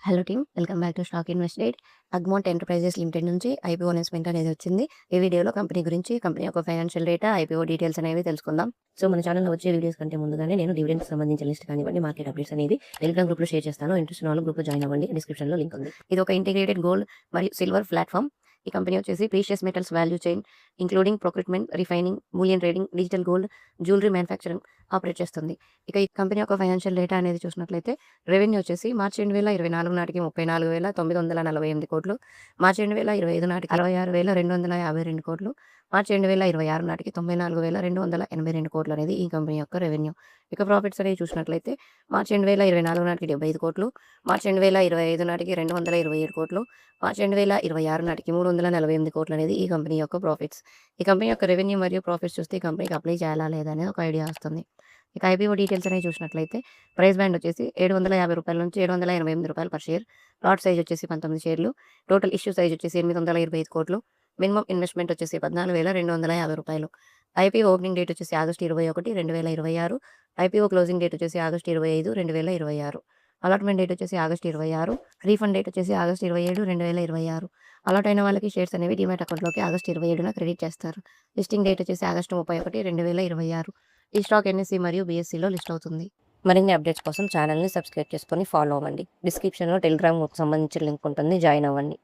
Hello team, welcome back to stock invested. అగ్మౌంట్ enterprises limited నుంచి IPO announcement అనేది వచ్చింది. ఈ వీడియోలో కంపెనీ గురించి, కంపెనీ యొక్క ఫైనాన్షియల్ డేటా, ఐపీఓ డీటెయిల్స్ అనేవి తెలుసుకుందాం. సో మన ఛానల్లో వచ్చే వీడియోస్ కంటే ముందుగానే నేను డివిడెండ్స్ సంబంధించిన లిస్ట్ కానివ్వండి, మార్కెట్ అప్డేట్స్ అనేది టెలిగ్రామ్ గ్రూప్లో షేర్ చేస్తాను. ఇంట్రెస్ట్ ఉన్న వాళ్ళు గ్రూప్లో జాయిన్ అవ్వండి, డిస్క్రిప్షన్లో లింక్ ఉంది. ఇది ఒక ఇంటిగ్రేటెడ్ గోల్డ్ మరియు సిల్వర్ ప్లాట్ఫామ్. ఈ కంపెనీ వచ్చేసి precious metals value chain including procurement, refining, Boolean trading, digital gold, jewellery manufacturing operate చేస్తుంది. ఇక ఈ కంపెనీ యొక్క ఫైనాన్షియల్ డేటా అనేది చూసినట్లయితే రెవెన్యూ వచ్చేసి మార్చి 2024 నాటికి 34,948 కోట్లు, మార్చి 2025 నాటికి 66,252 కోట్లు, మార్చి 2026 నాటికి 94,282 కోట్లు అనేది ఈ కంపెనీ యొక్క రెవెన్యూ. ఇక ప్రాఫిట్స్ అనేవి చూసినట్లయితే మార్చి 2024 నాటికి 75 కోట్లు, మార్చి 2025 నాటికి 227 కోట్లు, మార్చి 2026 నాటికి 348 కోట్లు అనేది ఈ కంపెనీ యొక్క ప్రాఫిట్స్. ఈ కంపెనీ యొక్క రెవెన్యూ మరియు ప్రాఫిట్స్ చూస్తే ఈ కంపెనీకి అప్లై చేయాలా లేదా అనేది ఒక ఐడియా వస్తుంది. ఇక ఐపీఓ డీటెయిల్స్ అనేవి చూసినట్లయితే ప్రైస్ బ్యాండ్ వచ్చేసి ₹750 నుంచి ₹788 పర్ షేర్, లాట్ సైజ్ వచ్చేసి 19 షేర్లు, టోటల్ ఇష్యూ సైజ్ వచ్చేసి 825 కోట్లు, మినిమం ఇన్వెస్ట్మెంట్ వచ్చేసి ₹14,250. ఐపీఓ ఓపెనింగ్ డేట్ వచ్చేసి ఆగస్టు 21, 2026, ఐపీఓ క్లోజింగ్ డేట్ వచ్చేసి ఆగస్టు 25, 2026, అలాట్మెంట్ డేట్ వచ్చేసి ఆగస్టు 26, రీఫండ్ డేట్ వచ్చేసి ఆగస్టు 27, 2026. అలాట్ అయిన వాళ్ళకి షేర్స్ అనేవి డిమాట్ అకౌంట్లోకి ఆగస్టు 27న క్రెడిట్ చేస్తారు. లిస్టింగ్ డేట్ వచ్చేసి ఆగస్టు 31, 2026. ఈ స్టాక్ ఎన్ఎస్సి మరియు బీఎస్సీలో లిస్ట్ అవుతుంది. మరిన్ని అప్డేట్స్ కోసం ఛానల్ని సబ్స్క్రైబ్ చేసుకొని ఫాలో అవ్వండి. డిస్క్రిప్షన్లో టెలిగ్రామ్ సంబంధించిన లింక్ ఉంటుంది, జాయిన్ అవ్వండి.